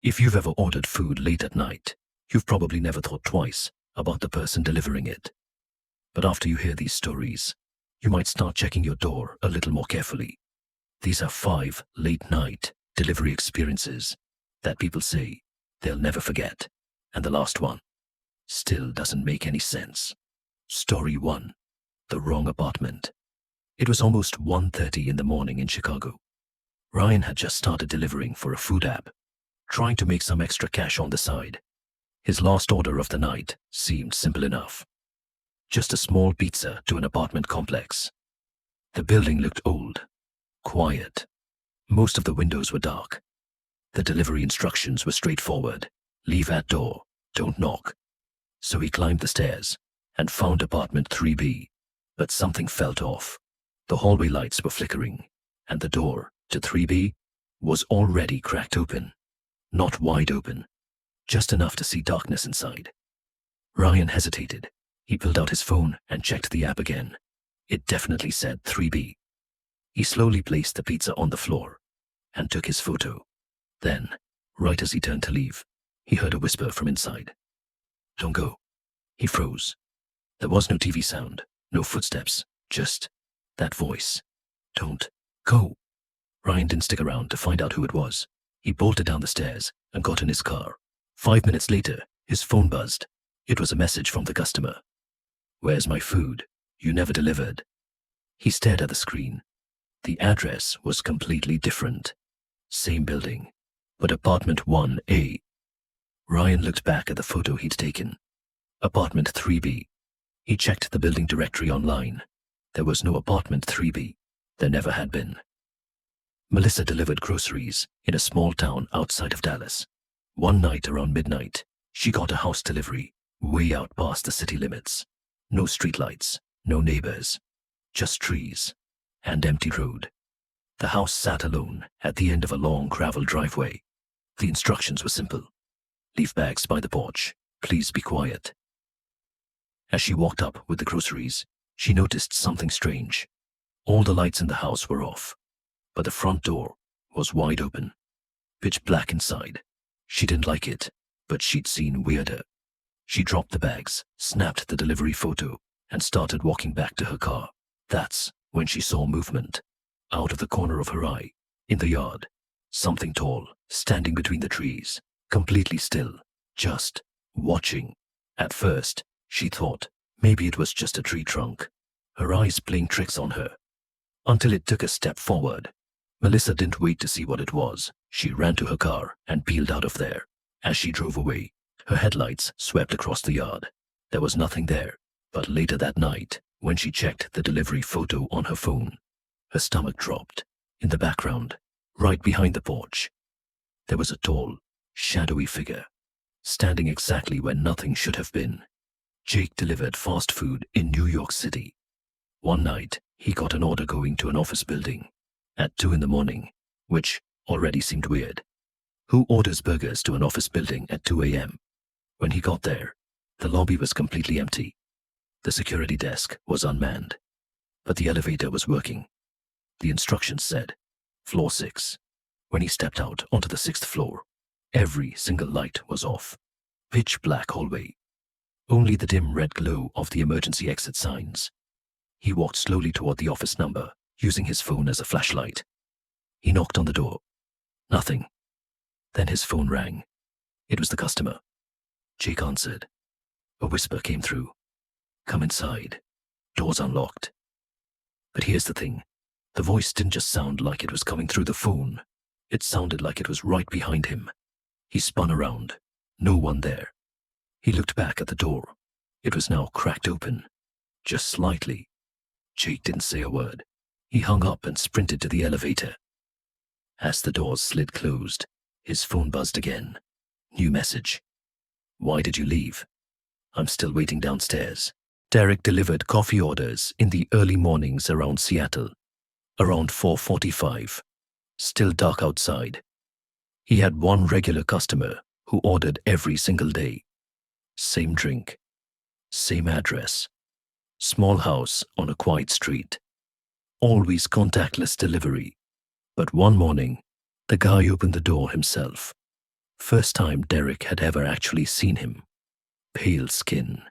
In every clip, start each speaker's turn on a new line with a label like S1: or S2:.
S1: If you've ever ordered food late at night, you've probably never thought twice about the person delivering it. But after you hear these stories, you might start checking your door a little more carefully. These are 5 late-night delivery experiences that people say they'll never forget. And the last one still doesn't make any sense. Story 1. The wrong apartment. It was almost 1:30 in the morning in Chicago. Ryan had just started delivering for a food app, trying to make some extra cash on the side. His last order of the night seemed simple enough. Just a small pizza to an apartment complex. The building looked old, quiet. Most of the windows were dark. The delivery instructions were straightforward. Leave at door, don't knock. So he climbed the stairs and found apartment 3B, but something felt off. The hallway lights were flickering, and the door to 3B was already cracked open. Not wide open, just enough to see darkness inside. Ryan hesitated. He pulled out his phone and checked the app again. It definitely said 3B. He slowly placed the pizza on the floor and took his photo. Then, right as he turned to leave, he heard a whisper from inside. "Don't go." He froze. There was no TV sound, no footsteps, just that voice. "Don't go." Ryan didn't stick around to find out who it was. He bolted down the stairs and got in his car. 5 minutes later, his phone buzzed. It was a message from the customer. "Where's my food? You never delivered." He stared at the screen. The address was completely different. Same building, but apartment 1A. Ryan looked back at the photo he'd taken. Apartment 3B. He checked the building directory online. There was no apartment 3B. There never had been. Melissa delivered groceries in a small town outside of Dallas. One night around midnight, she got a house delivery way out past the city limits. No streetlights, no neighbors, just trees and empty road. The house sat alone at the end of a long gravel driveway. The instructions were simple. Leave bags by the porch. Please be quiet. As she walked up with the groceries, she noticed something strange. All the lights in the house were off, but the front door was wide open. Pitch black inside. She didn't like it, but she'd seen weirder. She dropped the bags, snapped the delivery photo, and started walking back to her car. That's when she saw movement. Out of the corner of her eye, in the yard, something tall, standing between the trees, completely still, just watching. At first, she thought maybe it was just a tree trunk, her eyes playing tricks on her. Until it took a step forward. Melissa didn't wait to see what it was. She ran to her car and peeled out of there. As she drove away, her headlights swept across the yard. There was nothing there, but later that night, when she checked the delivery photo on her phone, her stomach dropped. In the background, right behind the porch, there was a tall, shadowy figure, standing exactly where nothing should have been. Jake delivered fast food in New York City. One night, he got an order going to an office building at 2 in the morning, which already seemed weird. Who orders burgers to an office building at 2 a.m.? When he got there, the lobby was completely empty. The security desk was unmanned, but the elevator was working. The instructions said, floor 6. When he stepped out onto the 6th floor, every single light was off. Pitch black hallway. Only the dim red glow of the emergency exit signs. He walked slowly toward the office number, using his phone as a flashlight. He knocked on the door. Nothing. Then his phone rang. It was the customer. Jake answered. A whisper came through. "Come inside. Door's unlocked." But here's the thing. The voice didn't just sound like it was coming through the phone. It sounded like it was right behind him. He spun around. No one there. He looked back at the door. It was now cracked open. Just slightly. Jake didn't say a word. He hung up and sprinted to the elevator. As the doors slid closed, his phone buzzed again. New message. "Why did you leave?" "I'm still waiting downstairs." Derek delivered coffee orders in the early mornings around Seattle. Around 4:45. Still dark outside. He had one regular customer who ordered every single day. Same drink. Same address. Small house on a quiet street. Always contactless delivery. But one morning, the guy opened the door himself. First time Derek had ever actually seen him. Pale skin,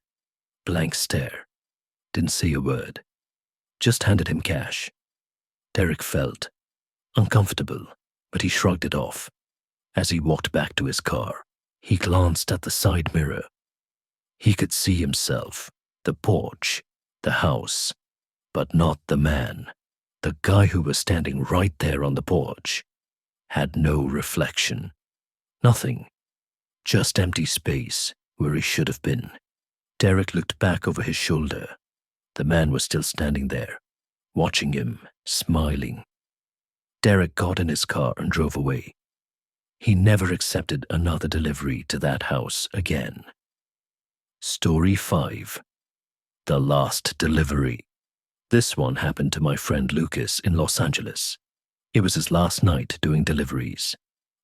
S1: blank stare, didn't say a word, just handed him cash. Derek felt uncomfortable, but he shrugged it off. As he walked back to his car, he glanced at the side mirror. He could see himself, the porch, the house, but not the man. The guy who was standing right there on the porch had no reflection. Nothing. Just empty space where he should have been. Derek looked back over his shoulder. The man was still standing there, watching him, smiling. Derek got in his car and drove away. He never accepted another delivery to that house again. Story 5. The Last Delivery. This one happened to my friend Lucas in Los Angeles. It was his last night doing deliveries.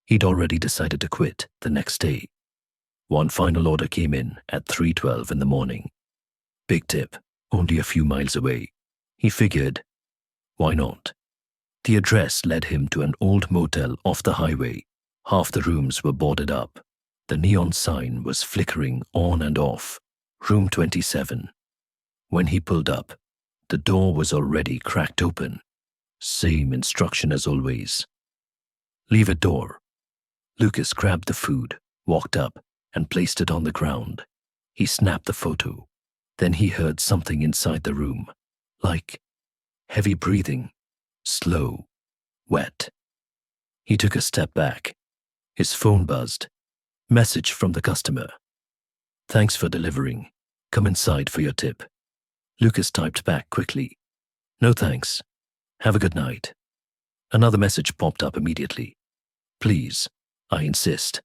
S1: He'd already decided to quit the next day. One final order came in at 3:12 in the morning. Big tip, only a few miles away. He figured, why not? The address led him to an old motel off the highway. Half the rooms were boarded up. The neon sign was flickering on and off. Room 27. When he pulled up, the door was already cracked open. Same instruction as always. Leave it door. Lucas grabbed the food, walked up, and placed it on the ground. He snapped the photo. Then he heard something inside the room, like heavy breathing, slow, wet. He took a step back. His phone buzzed. Message from the customer. Thanks for delivering. Come inside for your tip. Lucas typed back quickly. No thanks. Have a good night. Another message popped up immediately. Please, I insist.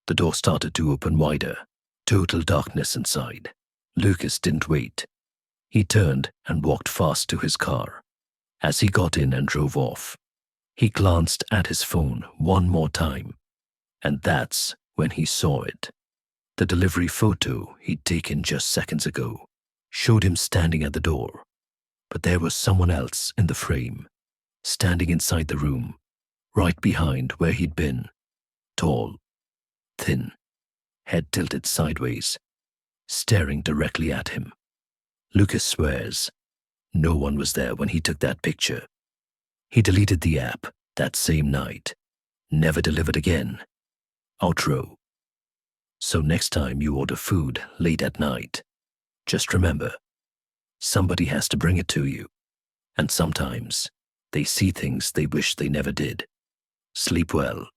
S1: The door started to open wider. Total darkness inside. Lucas didn't wait. He turned and walked fast to his car. As he got in and drove off, he glanced at his phone one more time. And that's when he saw it. The delivery photo he'd taken just seconds ago showed him standing at the door. But there was someone else in the frame, standing inside the room, right behind where he'd been. Tall, thin, head tilted sideways, staring directly at him. Lucas swears no one was there when he took that picture. He deleted the app that same night. Never delivered again. Outro. So next time you order food late at night, just remember, somebody has to bring it to you. And sometimes they see things they wish they never did. Sleep well.